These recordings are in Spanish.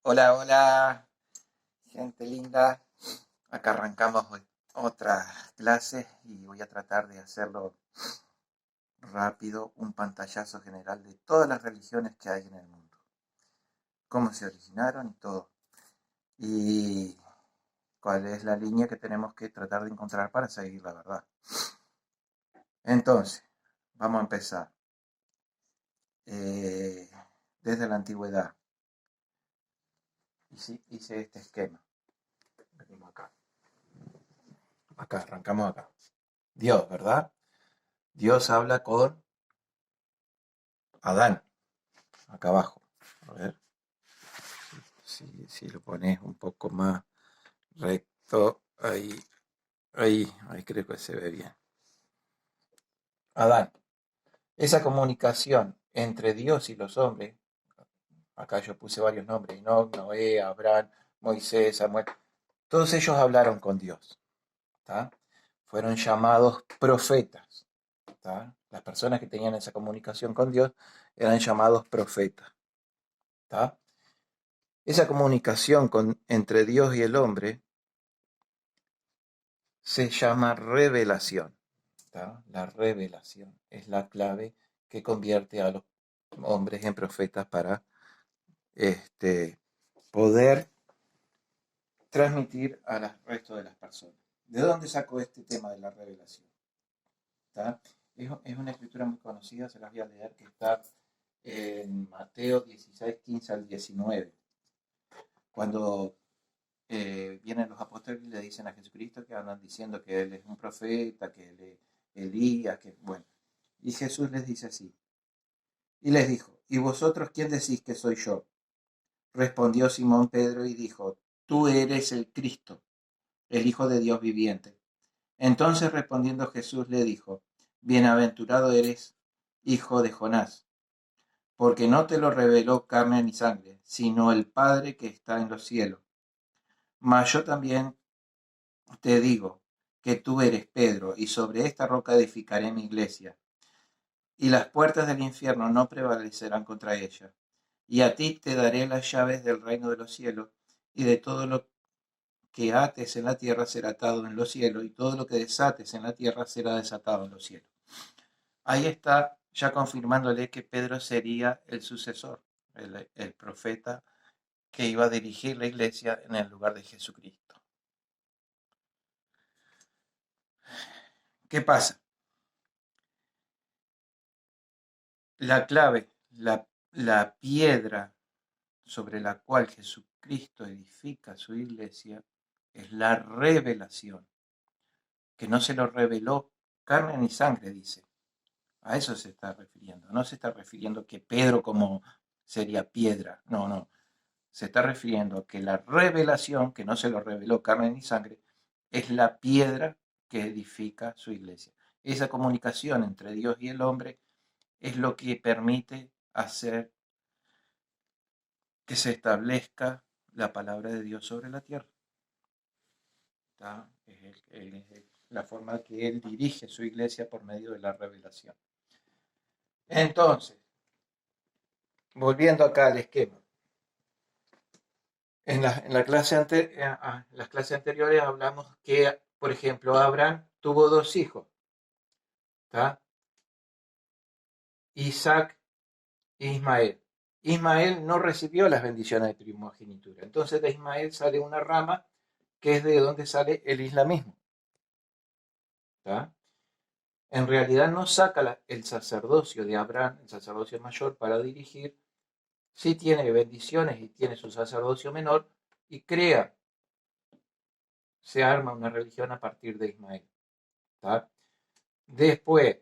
Hola, hola, gente linda. Acá arrancamos hoy otra clase y voy a tratar de hacerlo rápido, un pantallazo general de todas las religiones que hay en el mundo, cómo se originaron y todo, y cuál es la línea que tenemos que tratar de encontrar para seguir la verdad. Entonces, vamos a empezar. Eh, Desde la antigüedad hice este esquema. Venimos acá, arrancamos acá. Dios, ¿verdad? Dios habla con Adán, acá abajo. A ver si lo pones un poco más recto. Ahí creo que se ve bien. Adán. Esa comunicación entre Dios y los hombres, acá yo puse varios nombres, Enoch, Noé, Abraham, Moisés, Samuel, todos ellos hablaron con Dios. ¿Tá? Fueron llamados profetas. ¿Tá? Las personas que tenían esa comunicación con Dios eran llamados profetas. ¿Tá? Esa comunicación entre Dios y el hombre se llama revelación. ¿Tá? La revelación es la clave que convierte a los hombres en profetas para poder transmitir al resto de las personas. ¿De dónde sacó este tema de la revelación? ¿Tá? Es una escritura muy conocida, se las voy a leer, que está en Mateo 16, 15 al 19. Cuando vienen los apóstoles y le dicen a Jesucristo que andan diciendo que Él es un profeta, que Él es Elías, que bueno. Y Jesús les dice así. Y les dijo, ¿y vosotros quién decís que soy yo? Respondió Simón Pedro y dijo, tú eres el Cristo, el Hijo de Dios viviente. Entonces respondiendo Jesús le dijo, bienaventurado eres, hijo de Jonás, porque no te lo reveló carne ni sangre, sino el Padre que está en los cielos. Mas yo también te digo que tú eres Pedro, y sobre esta roca edificaré mi iglesia, y las puertas del infierno no prevalecerán contra ella. Y a ti te daré las llaves del reino de los cielos, y de todo lo que ates en la tierra será atado en los cielos, y todo lo que desates en la tierra será desatado en los cielos. Ahí está ya confirmándole que Pedro sería el sucesor, el profeta que iba a dirigir la iglesia en el lugar de Jesucristo. ¿Qué pasa? La clave, la piedra sobre la cual Jesucristo edifica su iglesia es la revelación, que no se lo reveló carne ni sangre, dice. A eso se está refiriendo. No se está refiriendo que Pedro como sería piedra. No, no. Se está refiriendo a que la revelación, que no se lo reveló carne ni sangre, es la piedra que edifica su iglesia. Esa comunicación entre Dios y el hombre es lo que permite hacer que se establezca la palabra de Dios sobre la tierra. Es la forma que Él dirige su iglesia por medio de la revelación. Entonces, volviendo acá al esquema. Las clases anteriores hablamos que, por ejemplo, Abraham tuvo dos hijos, ¿tá? Isaac e Ismael. Ismael no recibió las bendiciones de primogenitura. Entonces de Ismael sale una rama que es de donde sale el islamismo. ¿Tá? En realidad no saca el sacerdocio de Abraham, el sacerdocio mayor, para dirigir. Sí tiene bendiciones y tiene su sacerdocio menor y se arma una religión a partir de Ismael. ¿Tá? Después,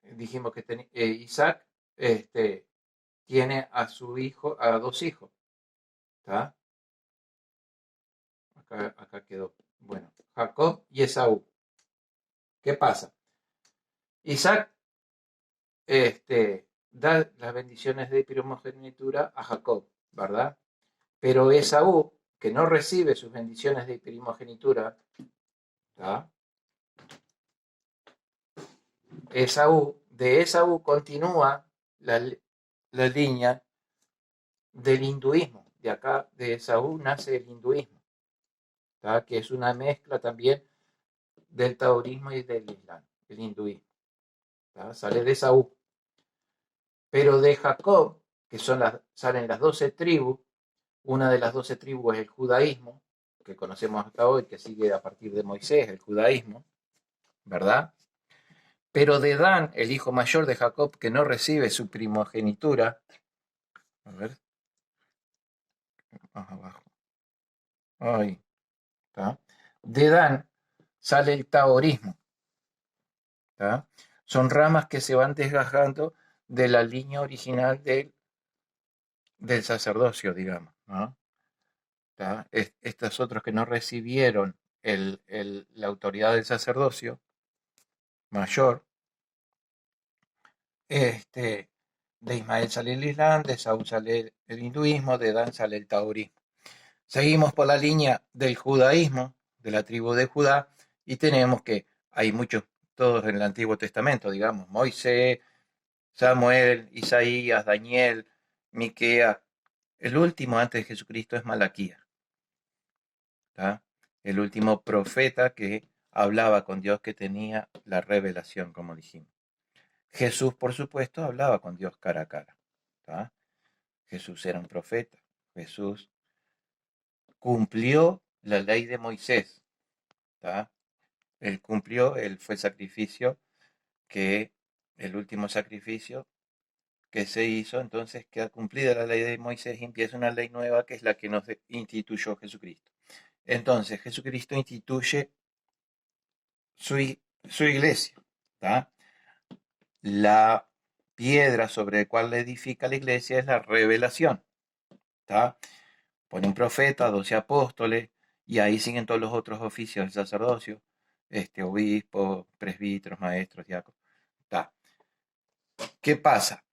dijimos que Isaac tiene a dos hijos. ¿Tá? Acá quedó. Bueno, Jacob y Esaú. ¿Qué pasa? Isaac da las bendiciones de primogenitura a Jacob, ¿verdad? Pero Esaú, que no recibe sus bendiciones de primogenitura, ¿tá? De Esaú continúa la línea del hinduismo. De acá, de Esaú, nace el hinduismo, ¿tá? Que es una mezcla también del taoísmo y del islam, el hinduismo. ¿Tá? Sale de Esaú. Pero de Jacob, que salen las 12 tribus, una de las 12 tribus es el judaísmo, que conocemos hasta hoy, que sigue a partir de Moisés, el judaísmo, ¿verdad? Pero de Dan, el hijo mayor de Jacob, que no recibe su primogenitura, a ver, más abajo, ahí, ¿tá? De Dan sale el taorismo, ¿tá? Son ramas que se van desgajando de la línea original del sacerdocio, digamos, ¿no? Estos otros que no recibieron la autoridad del sacerdocio mayor, este, de Ismael sale el Islam, de Saúl sale el hinduismo, de Dan sale el taorismo. Seguimos por la línea del judaísmo, de la tribu de Judá, y tenemos que hay muchos, todos en el Antiguo Testamento, digamos, Moisés, Samuel, Isaías, Daniel, Miqueas. El último antes de Jesucristo es Malaquías, ¿tá? El último profeta que hablaba con Dios, que tenía la revelación, como dijimos. Jesús, por supuesto, hablaba con Dios cara a cara, ¿tá? Jesús era un profeta. Jesús cumplió la ley de Moisés, ¿tá? Él fue sacrificio que, el último sacrificio que se hizo, entonces queda cumplida la ley de Moisés y empieza una ley nueva que es la que nos instituyó Jesucristo. Entonces, Jesucristo instituye su iglesia, ¿tá? La piedra sobre la cual le edifica la iglesia es la revelación, ¿tá? Pone un profeta, 12 apóstoles, y ahí siguen todos los otros oficios del sacerdocio, obispos, presbíteros, maestros, diáconos. ¿Tá? ¿Qué pasa?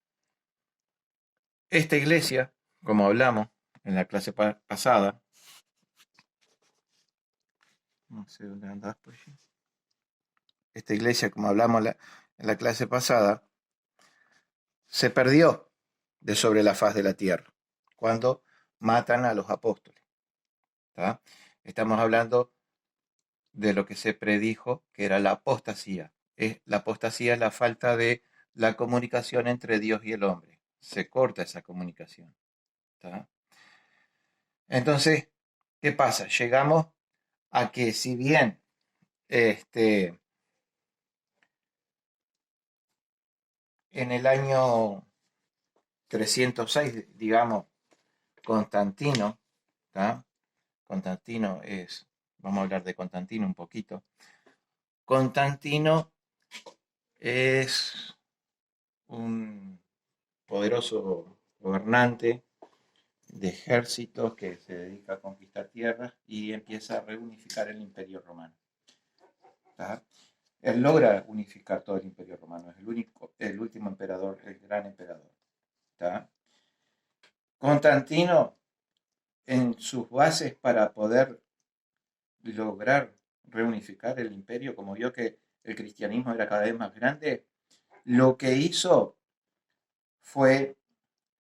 Esta iglesia, como hablamos en la clase pasada, no sé dónde andás, pues. Esta iglesia, como hablamos en la clase pasada, se perdió de sobre la faz de la tierra cuando matan a los apóstoles. ¿Tá? Estamos hablando de lo que se predijo que era la apostasía. La apostasía es la falta de la comunicación entre Dios y el hombre. Se corta esa comunicación. ¿Tá? Entonces, ¿qué pasa? Llegamos a que si bien en el año 306, digamos, Constantino, ¿tá? Constantino vamos a hablar de Constantino un poquito. Constantino es un poderoso gobernante de ejércitos que se dedica a conquistar tierras y empieza a reunificar el Imperio Romano. ¿Tá? Él logra unificar todo el Imperio Romano, es el último emperador, el gran emperador. ¿Tá? Constantino, en sus bases para poder lograr reunificar el imperio, como vio que el cristianismo era cada vez más grande, lo que hizo fue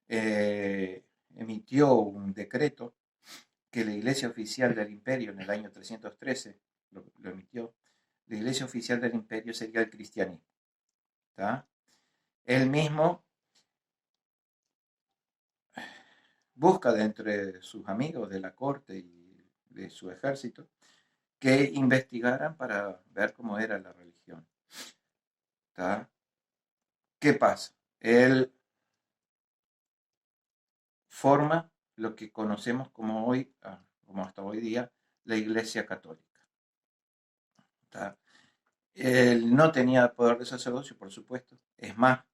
emitió un decreto que la iglesia oficial del imperio en el año 313 lo emitió. La iglesia oficial del imperio sería el cristianismo. ¿Tá? Él mismo busca de entre sus amigos de la corte y de su ejército que investigaran para ver cómo era la religión. ¿Tá? ¿Qué pasa? Él forma lo que conocemos como hoy, como hasta hoy día, la Iglesia Católica. ¿Tá? Él no tenía poder de sacerdocio, por supuesto. Es más,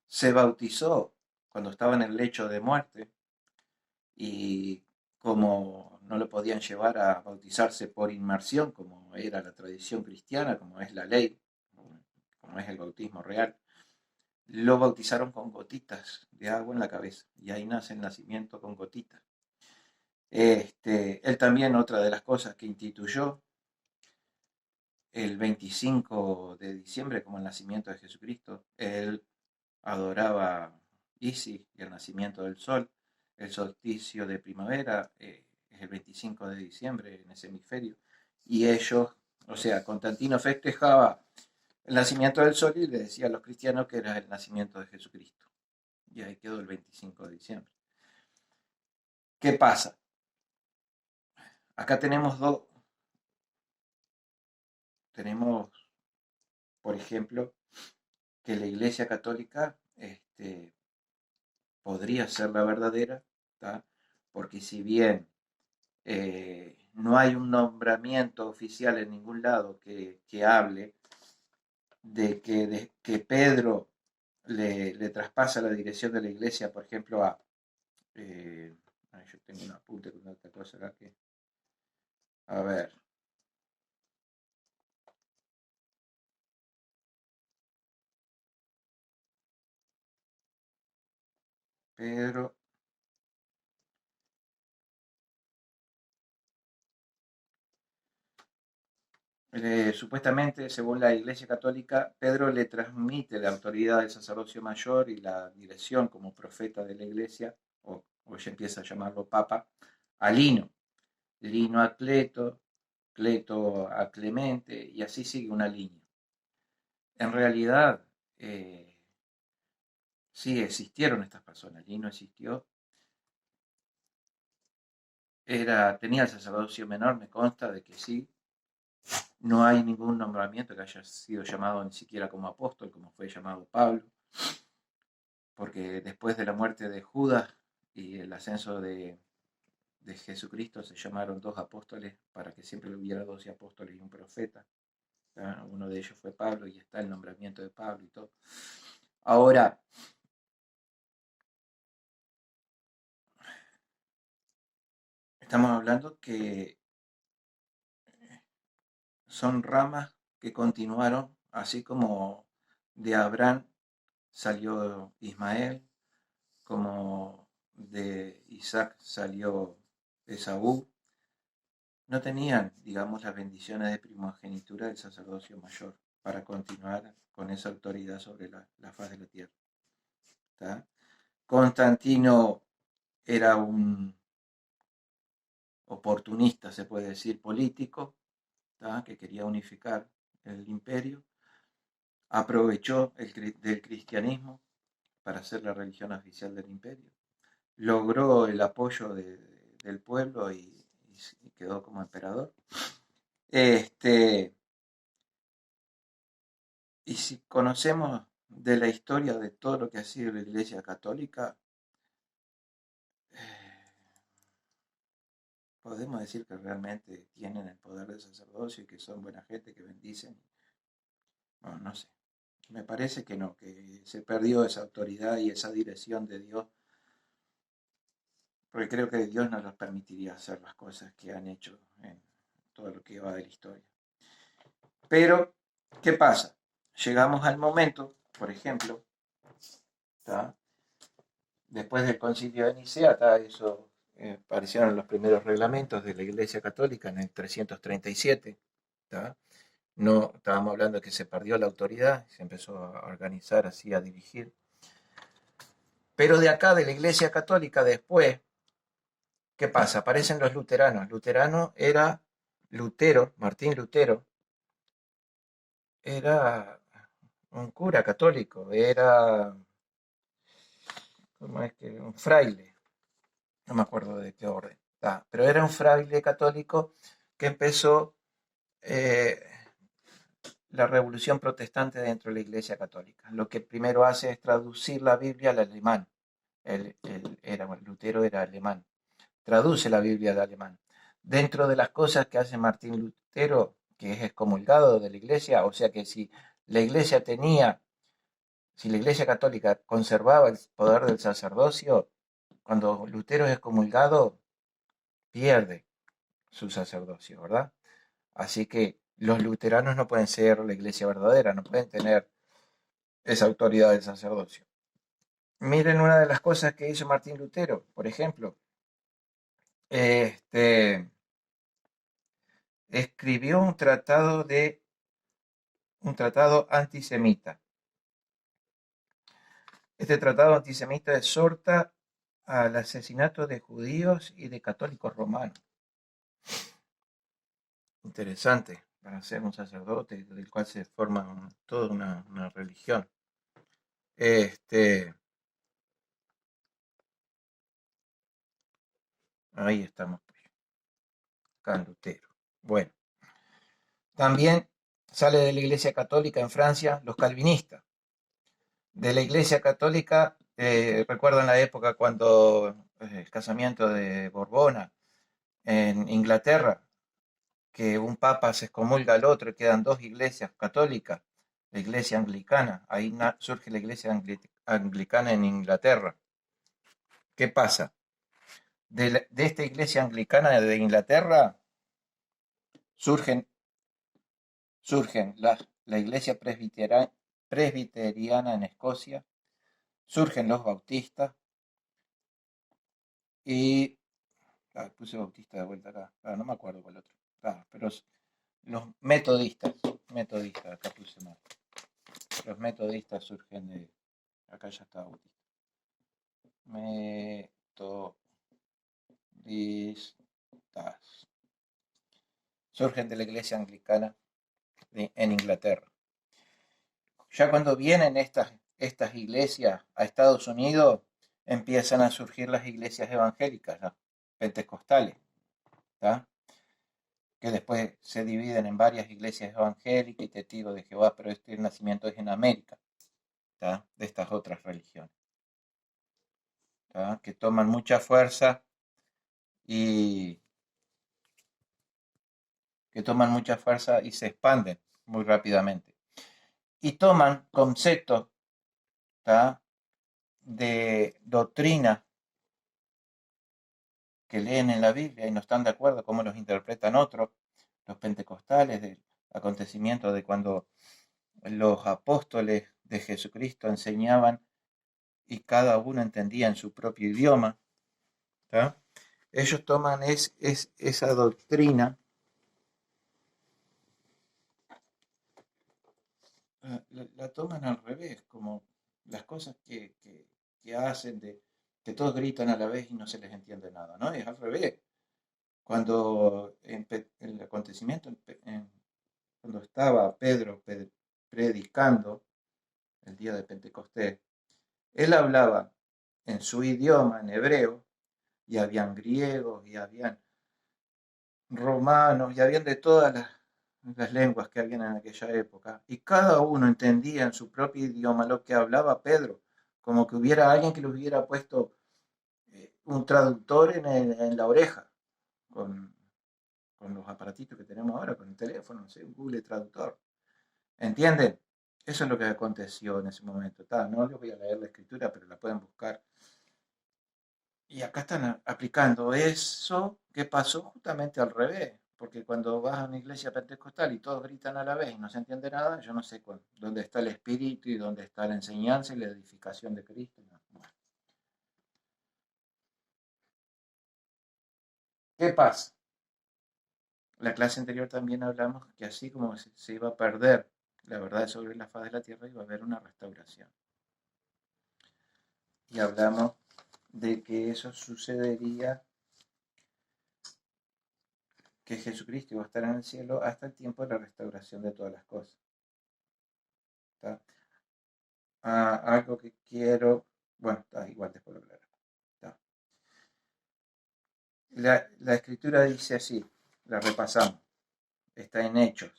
se bautizó cuando estaba en el lecho de muerte y como no lo podían llevar a bautizarse por inmersión, como era la tradición cristiana, como es la ley, como es el bautismo real, lo bautizaron con gotitas de agua en la cabeza y ahí nace el nacimiento con gotitas. Él también, otra de las cosas que instituyó el 25 de diciembre como el nacimiento de Jesucristo, él adoraba Isis y el nacimiento del sol, el solsticio de primavera es el 25 de diciembre en ese hemisferio. Y ellos, o sea, Constantino festejaba el nacimiento del sol y le decía a los cristianos que era el nacimiento de Jesucristo. Y ahí quedó el 25 de diciembre. ¿Qué pasa? Acá tenemos tenemos, por ejemplo, que la Iglesia Católica podría ser la verdadera, ¿tá? Porque si bien no hay un nombramiento oficial en ningún lado que hable de que Pedro le traspasa la dirección de la iglesia, por ejemplo, yo tengo un apunte con otra cosa acá que, a ver, Pedro, supuestamente, según la Iglesia Católica, Pedro le transmite la autoridad del sacerdocio mayor y la dirección como profeta de la Iglesia, o ya empieza a llamarlo Papa, a Lino, Lino a Cleto, Cleto a Clemente, y así sigue una línea. En realidad, sí existieron estas personas, Lino existió, tenía el sacerdocio menor, me consta de que sí. No hay ningún nombramiento que haya sido llamado ni siquiera como apóstol, como fue llamado Pablo, porque después de la muerte de Judas y el ascenso de Jesucristo se llamaron dos apóstoles para que siempre hubiera 12 apóstoles y un profeta. ¿tá? Uno de ellos fue Pablo y está el nombramiento de Pablo y todo. Ahora, estamos hablando que son ramas que continuaron, así como de Abraham salió Ismael, como de Isaac salió Esaú, no tenían, digamos, las bendiciones de primogenitura del sacerdocio mayor para continuar con esa autoridad sobre la faz de la tierra. ¿tá? Constantino era un oportunista, se puede decir, político, ¿tá? Que quería unificar el imperio, aprovechó del cristianismo para ser la religión oficial del imperio, logró el apoyo del pueblo y quedó como emperador. Y si conocemos de la historia de todo lo que ha sido la Iglesia Católica, podemos decir que realmente tienen el poder del sacerdocio y que son buena gente, que bendicen. Bueno, no sé. Me parece que no, que se perdió esa autoridad y esa dirección de Dios, porque creo que Dios no nos permitiría hacer las cosas que han hecho en todo lo que va de la historia. Pero, ¿qué pasa? Llegamos al momento, por ejemplo, ¿tá? Después del concilio de Nicea, eso aparecieron los primeros reglamentos de la Iglesia Católica en el 337. ¿tá? No, estábamos hablando de que se perdió la autoridad, se empezó a organizar así, a dirigir. Pero de acá, de la Iglesia Católica, después, ¿qué pasa? Aparecen los luteranos. Luterano era Lutero, Martín Lutero, era un cura católico, era, ¿cómo es que? Un fraile, no me acuerdo de qué orden, pero era un fraile católico que empezó eh, la revolución protestante dentro de la Iglesia Católica. Lo que primero hace es traducir la Biblia al alemán. Lutero era alemán. Traduce la Biblia al alemán. Dentro de las cosas que hace Martín Lutero, que es excomulgado de la Iglesia, o sea que si la Iglesia si la Iglesia Católica conservaba el poder del sacerdocio, cuando Lutero es excomulgado, pierde su sacerdocio, ¿verdad? Así que los luteranos no pueden ser la iglesia verdadera, no pueden tener esa autoridad del sacerdocio. Miren una de las cosas que hizo Martín Lutero, por ejemplo. Escribió un tratado antisemita. Este tratado antisemita exhorta al asesinato de judíos y de católicos romanos. Interesante para ser un sacerdote del cual se forma toda una religión. Ahí estamos, pues, acá en Lutero. Bueno, también sale de la Iglesia Católica en Francia los calvinistas. De la Iglesia Católica, recuerdan la época cuando el casamiento de Borbona en Inglaterra, que un papa se excomulga al otro y quedan dos iglesias católicas, la iglesia anglicana, ahí surge la iglesia anglicana en Inglaterra. ¿Qué pasa? De esta iglesia anglicana de Inglaterra surgen la iglesia presbiteriana en Escocia, surgen los bautistas y... puse bautista de vuelta acá, no me acuerdo cuál otro. Pero los metodistas, acá puse mal. Los metodistas surgen de... Acá ya está bautista. Metodistas. Surgen de la iglesia anglicana en Inglaterra. Ya cuando vienen estas iglesias a Estados Unidos, empiezan a surgir las iglesias evangélicas, ¿no? Pentecostales, ¿tá? Que después se dividen en varias iglesias evangélicas y testigos de Jehová, pero el nacimiento es en América, ¿tá? De estas otras religiones, ¿tá? Que toman mucha fuerza y se expanden muy rápidamente. Y toman conceptos, ¿tá? De doctrina que leen en la Biblia y no están de acuerdo cómo los interpretan otros, los pentecostales, del acontecimiento de cuando los apóstoles de Jesucristo enseñaban y cada uno entendía en su propio idioma, ¿tá? Ellos toman esa doctrina, la toman al revés, como las cosas que hacen, que todos gritan a la vez y no se les entiende nada, ¿no? Es al revés. Cuando el acontecimiento, cuando estaba Pedro predicando el día de Pentecostés, él hablaba en su idioma, en hebreo, y habían griegos, y habían romanos, y habían de todas las lenguas que habían en aquella época, y cada uno entendía en su propio idioma lo que hablaba Pedro, como que hubiera alguien que le hubiera puesto un traductor en la oreja, con, con los aparatitos que tenemos ahora, con el teléfono, no sé, un Google Traductor. ¿Entienden? Eso es lo que aconteció en ese momento. No les voy a leer la escritura, pero la pueden buscar. Y acá están aplicando eso que pasó justamente al revés. Porque cuando vas a una iglesia pentecostal y todos gritan a la vez y no se entiende nada, yo no sé dónde está el espíritu y dónde está la enseñanza y la edificación de Cristo. Bueno. ¿Qué pasa? La clase anterior también hablamos que así como se iba a perder la verdad sobre la faz de la tierra, iba a haber una restauración. Y hablamos de que eso sucedería, que Jesucristo iba a estar en el cielo hasta el tiempo de la restauración de todas las cosas. ¿Está? Algo que quiero, bueno, está igual después lo hablaré. La escritura dice así, la repasamos, está en Hechos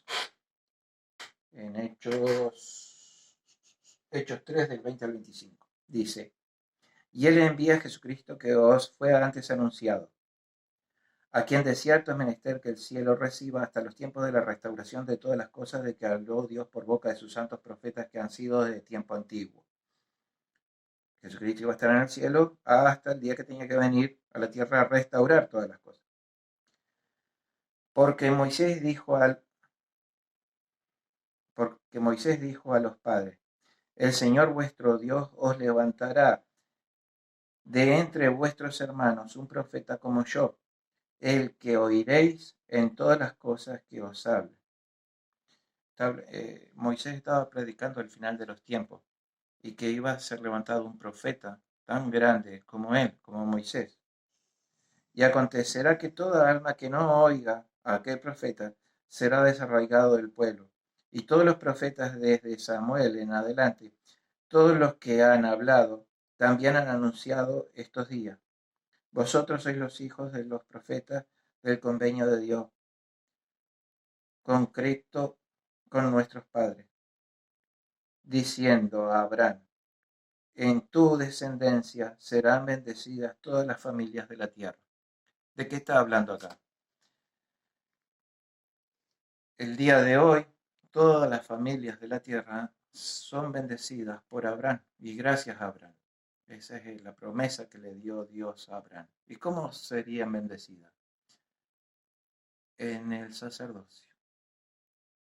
3 del 20 al 25, dice, y él envía a Jesucristo que os fue antes anunciado, a quien de cierto es menester que el cielo reciba hasta los tiempos de la restauración de todas las cosas de que habló Dios por boca de sus santos profetas que han sido desde tiempo antiguo. Jesucristo iba a estar en el cielo hasta el día que tenía que venir a la tierra a restaurar todas las cosas. Porque Moisés dijo a los padres, el Señor vuestro Dios os levantará de entre vuestros hermanos un profeta como yo, el que oiréis en todas las cosas que os hable. Moisés estaba predicando el final de los tiempos y que iba a ser levantado un profeta tan grande como él, como Moisés. Y acontecerá que toda alma que no oiga a aquel profeta será desarraigado del pueblo. Y todos los profetas desde Samuel en adelante, todos los que han hablado, también han anunciado estos días. Vosotros sois los hijos de los profetas del convenio de Dios, concreto con nuestros padres, diciendo a Abraham, en tu descendencia serán bendecidas todas las familias de la tierra. ¿De qué está hablando acá? El día de hoy, todas las familias de la tierra son bendecidas por Abraham y gracias a Abraham. Esa es la promesa que le dio Dios a Abraham. ¿Y cómo serían bendecidas? En el sacerdocio.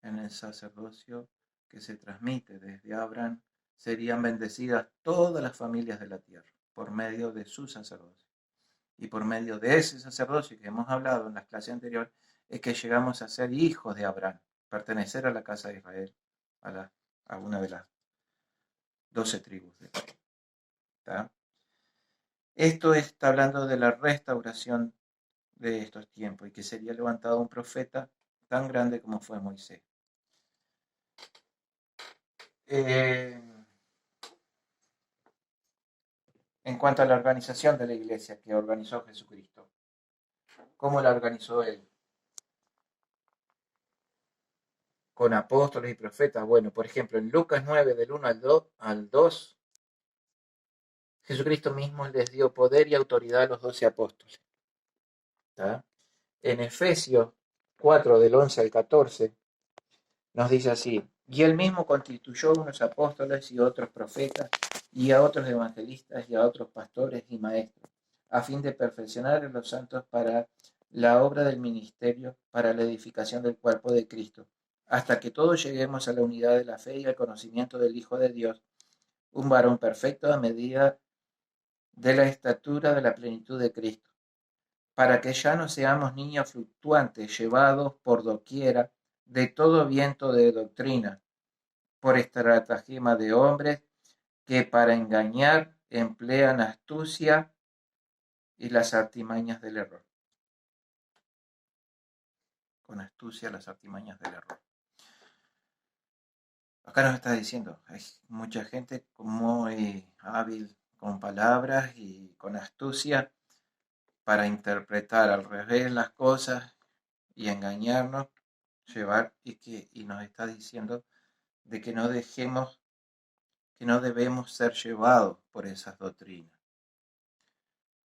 En el sacerdocio que se transmite desde Abraham, serían bendecidas todas las familias de la tierra por medio de su sacerdocio. Y por medio de ese sacerdocio que hemos hablado en las clases anteriores, es que llegamos a ser hijos de Abraham, pertenecer a la casa de Israel, a una de las 12 tribus de Israel. ¿Tá? Esto está hablando de la restauración de estos tiempos y que sería levantado un profeta tan grande como fue Moisés. En cuanto a la organización de la iglesia que organizó Jesucristo, ¿cómo la organizó él? Con apóstoles y profetas. Bueno, por ejemplo, en Lucas 9, del 1 al 2, Jesucristo mismo les dio poder y autoridad a los 12 apóstoles. ¿Tá? En Efesios 4, del 11 al 14, nos dice así, y él mismo constituyó unos apóstoles y otros profetas, y a otros evangelistas y a otros pastores y maestros, a fin de perfeccionar a los santos para la obra del ministerio, para la edificación del cuerpo de Cristo, hasta que todos lleguemos a la unidad de la fe y al conocimiento del Hijo de Dios, un varón perfecto a medida de la estatura de la plenitud de Cristo, para que ya no seamos niños fluctuantes, llevados por doquiera de todo viento de doctrina, por estratagema de hombres que para engañar emplean astucia y las artimañas del error. Con astucia las artimañas del error. Acá nos está diciendo, hay mucha gente muy hábil con palabras y con astucia para interpretar al revés las cosas y engañarnos, llevar y nos está diciendo de que no dejemos, que no debemos ser llevados por esas doctrinas.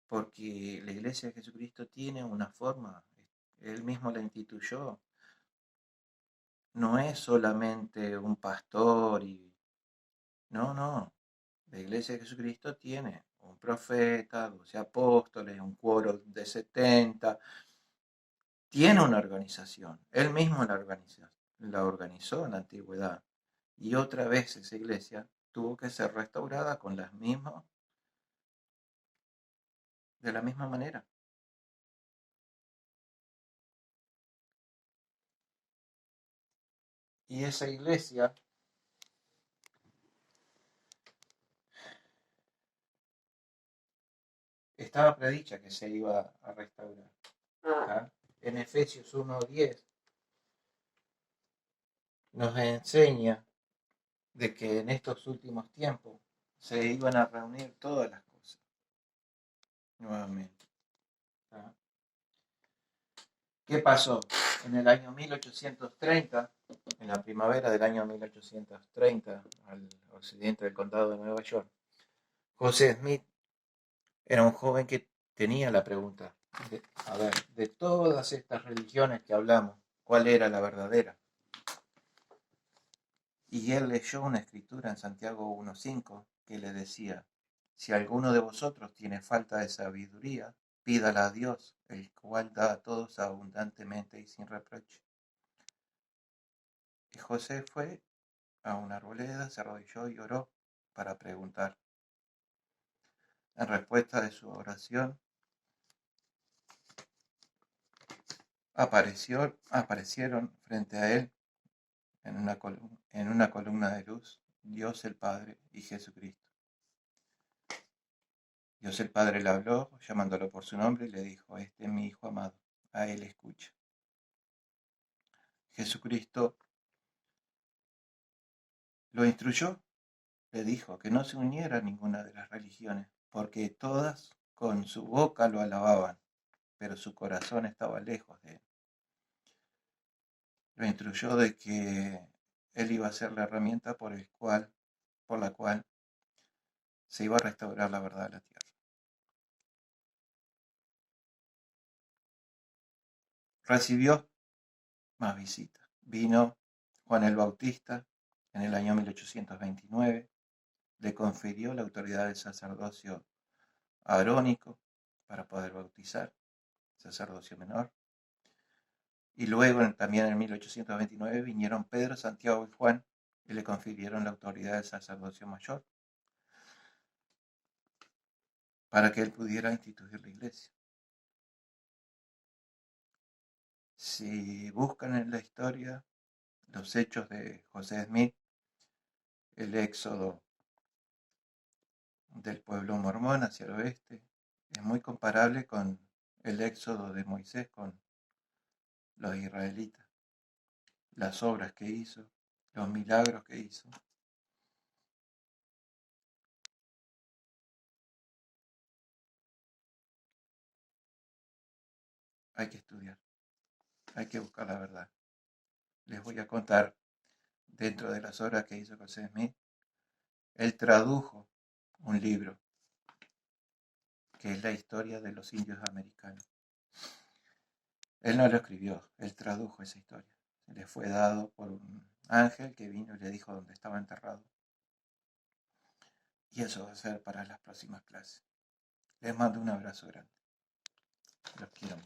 Porque la Iglesia de Jesucristo tiene una forma, él mismo la instituyó. No es solamente un pastor y... No. La Iglesia de Jesucristo tiene un profeta, 12 apóstoles, un quórum de 70. Tiene una organización. Él mismo la organizó en la antigüedad. Y otra vez esa iglesia tuvo que ser restaurada con las mismas, de la misma manera. Y esa iglesia estaba predicha que se iba a restaurar. ¿Tá? En Efesios 1:10 nos enseña de que en estos últimos tiempos se iban a reunir todas las cosas nuevamente. ¿Tá? ¿Qué pasó? En el año 1830, en la primavera del año 1830, al occidente del condado de Nueva York, José Smith era un joven que tenía la pregunta, de todas estas religiones que hablamos, ¿cuál era la verdadera? Y él leyó una escritura en Santiago 1:5 que le decía, si alguno de vosotros tiene falta de sabiduría, pídala a Dios, el cual da a todos abundantemente y sin reproche. Y José fue a una arboleda, se arrodilló y oró para preguntar. En respuesta de su oración, aparecieron frente a él en una columna de luz, Dios el Padre y Jesucristo. Dios el Padre le habló, llamándolo por su nombre, y le dijo, este es mi Hijo amado, a él escucha. Jesucristo lo instruyó, le dijo que no se uniera a ninguna de las religiones, porque todas con su boca lo alababan, pero su corazón estaba lejos de él. Lo instruyó de que él iba a ser la herramienta por la cual se iba a restaurar la verdad de la tierra. Recibió más visitas. Vino Juan el Bautista en el año 1829, le confirió la autoridad del sacerdocio arónico para poder bautizar, sacerdocio menor. Y luego, también en 1829, vinieron Pedro, Santiago y Juan y le confirieron la autoridad del sacerdocio mayor para que él pudiera instituir la iglesia. Si buscan en la historia los hechos de José Smith, el éxodo del pueblo mormón hacia el oeste es muy comparable con el éxodo de Moisés con los israelitas. Las obras que hizo, los milagros que hizo. Hay que estudiar, hay que buscar la verdad. Les voy a contar, dentro de las obras que hizo José Smith, él tradujo un libro que es la historia de los indios americanos. Él no lo escribió, él tradujo esa historia. Le fue dado por un ángel que vino y le dijo dónde estaba enterrado. Y eso va a ser para las próximas clases. Les mando un abrazo grande. Los quiero.